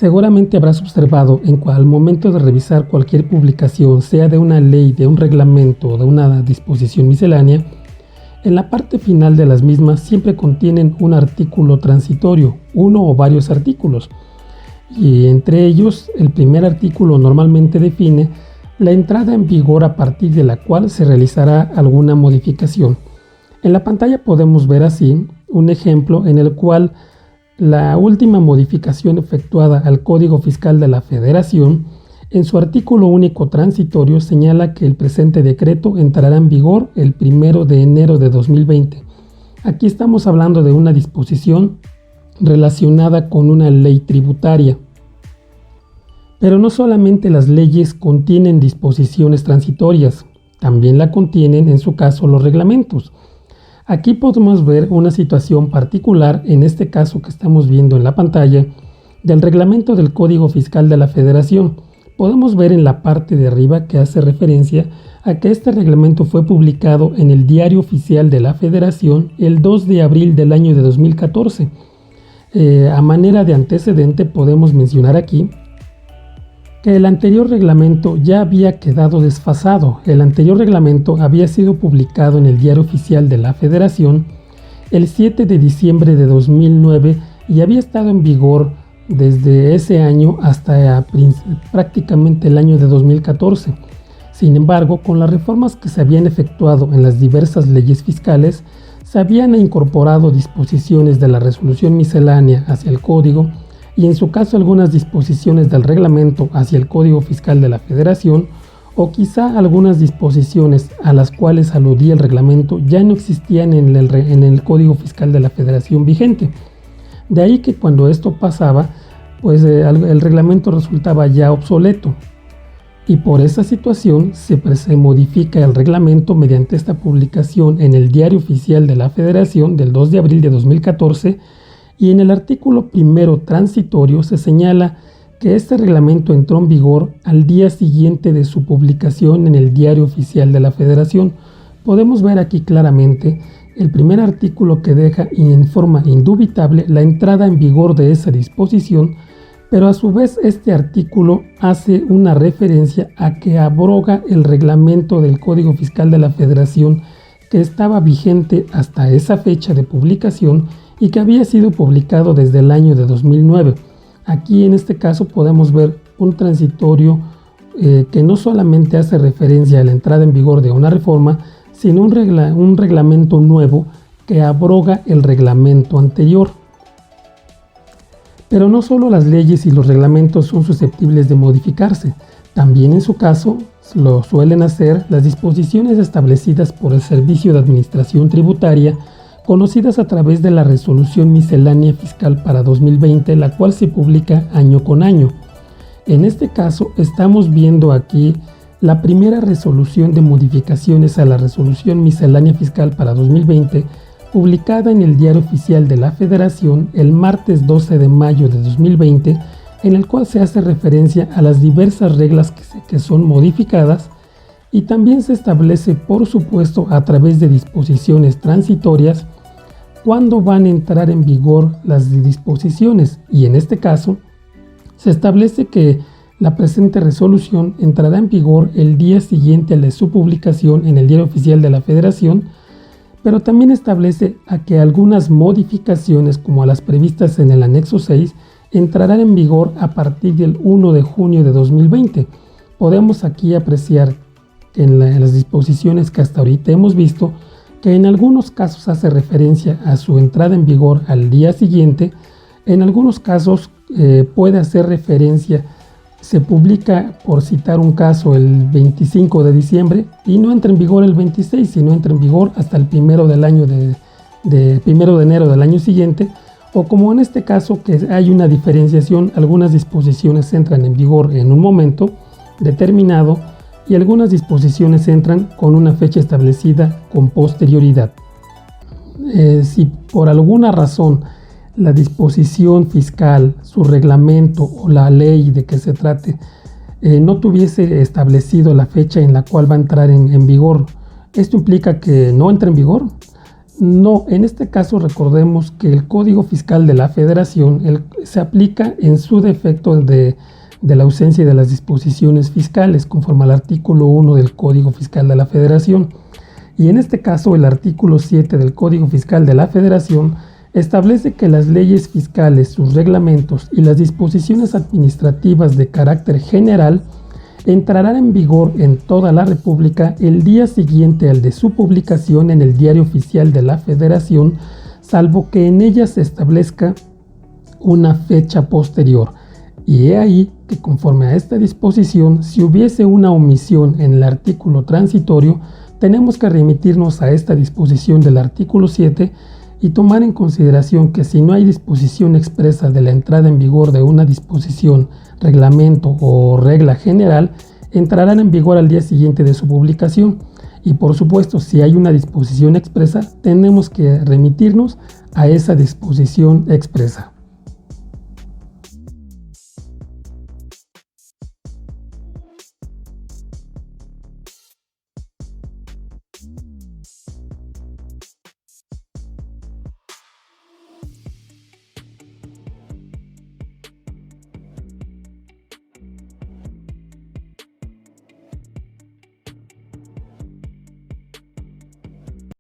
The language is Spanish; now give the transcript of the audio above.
Seguramente habrás observado al momento de revisar cualquier publicación, sea de una ley, de un reglamento o de una disposición miscelánea, en la parte final de las mismas siempre contienen un artículo transitorio, uno o varios artículos, y entre ellos el primer artículo normalmente define la entrada en vigor a partir de la cual se realizará alguna modificación. En la pantalla podemos ver así un ejemplo en el cual la última modificación efectuada al Código Fiscal de la Federación, en su artículo único transitorio, señala que el presente decreto entrará en vigor el 1 de enero de 2020. Aquí estamos hablando de una disposición relacionada con una ley tributaria. Pero no solamente las leyes contienen disposiciones transitorias, también la contienen en su caso los reglamentos. Aquí podemos ver una situación particular, en este caso que estamos viendo en la pantalla, del reglamento del Código Fiscal de la Federación. Podemos ver en la parte de arriba que hace referencia a que este reglamento fue publicado en el Diario Oficial de la Federación el 2 de abril del año de 2014. A manera de antecedente podemos mencionar aquí que el anterior reglamento ya había quedado desfasado. El anterior reglamento había sido publicado en el Diario Oficial de la Federación el 7 de diciembre de 2009 y había estado en vigor desde ese año hasta prácticamente el año de 2014. Sin embargo, con las reformas que se habían efectuado en las diversas leyes fiscales, se habían incorporado disposiciones de la resolución miscelánea hacia el Código, y en su caso algunas disposiciones del reglamento hacia el Código Fiscal de la Federación, o quizá algunas disposiciones a las cuales aludía el reglamento ya no existían en el Código Fiscal de la Federación vigente. De ahí que cuando esto pasaba, pues el reglamento resultaba ya obsoleto, y por esa situación se modifica el reglamento mediante esta publicación en el Diario Oficial de la Federación del 2 de abril de 2014, y en el artículo primero transitorio se señala que este reglamento entró en vigor al día siguiente de su publicación en el Diario Oficial de la Federación. Podemos ver aquí claramente el primer artículo que deja en forma indubitable la entrada en vigor de esa disposición, pero a su vez este artículo hace una referencia a que abroga el reglamento del Código Fiscal de la Federación que estaba vigente hasta esa fecha de publicación y que había sido publicado desde el año de 2009. Aquí en este caso podemos ver un transitorio que no solamente hace referencia a la entrada en vigor de una reforma, sino un reglamento nuevo que abroga el reglamento anterior. Pero no solo las leyes y los reglamentos son susceptibles de modificarse, también en su caso lo suelen hacer las disposiciones establecidas por el Servicio de Administración Tributaria, conocidas a través de la Resolución Miscelánea Fiscal para 2020, la cual se publica año con año. En este caso estamos viendo aquí la primera resolución de modificaciones a la Resolución Miscelánea Fiscal para 2020, publicada en el Diario Oficial de la Federación el martes 12 de mayo de 2020, en el cual se hace referencia a las diversas reglas que son modificadas, y también se establece, por supuesto, a través de disposiciones transitorias, cuándo van a entrar en vigor las disposiciones, y en este caso se establece que la presente resolución entrará en vigor el día siguiente a la su publicación en el Diario Oficial de la Federación, pero también establece a que algunas modificaciones, como las previstas en el anexo 6, entrarán en vigor a partir del 1 de junio de 2020. Podemos aquí apreciar que en las disposiciones que hasta ahorita hemos visto, que en algunos casos hace referencia a su entrada en vigor al día siguiente, en algunos casos puede hacer referencia, se publica, por citar un caso, el 25 de diciembre y no entra en vigor el 26, sino entra en vigor hasta el 1 de enero del año siguiente, o como en este caso que hay una diferenciación, algunas disposiciones entran en vigor en un momento determinado y algunas disposiciones entran con una fecha establecida con posterioridad. Si por alguna razón la disposición fiscal, su reglamento o la ley de que se trate no tuviese establecido la fecha en la cual va a entrar en vigor, esto implica que no entra en vigor. No, en este caso recordemos que el Código Fiscal de la Federación se aplica en su defecto de la ausencia de las disposiciones fiscales, conforme al artículo 1 del Código Fiscal de la Federación. Y en este caso el artículo 7 del Código Fiscal de la Federación establece que las leyes fiscales, sus reglamentos y las disposiciones administrativas de carácter general entrarán en vigor en toda la República el día siguiente al de su publicación en el Diario Oficial de la Federación, salvo que en ella se establezca una fecha posterior. Y he ahí que conforme a esta disposición, si hubiese una omisión en el artículo transitorio, tenemos que remitirnos a esta disposición del artículo 7 y tomar en consideración que si no hay disposición expresa de la entrada en vigor de una disposición, reglamento o regla general, entrarán en vigor al día siguiente de su publicación. Y por supuesto, si hay una disposición expresa, tenemos que remitirnos a esa disposición expresa.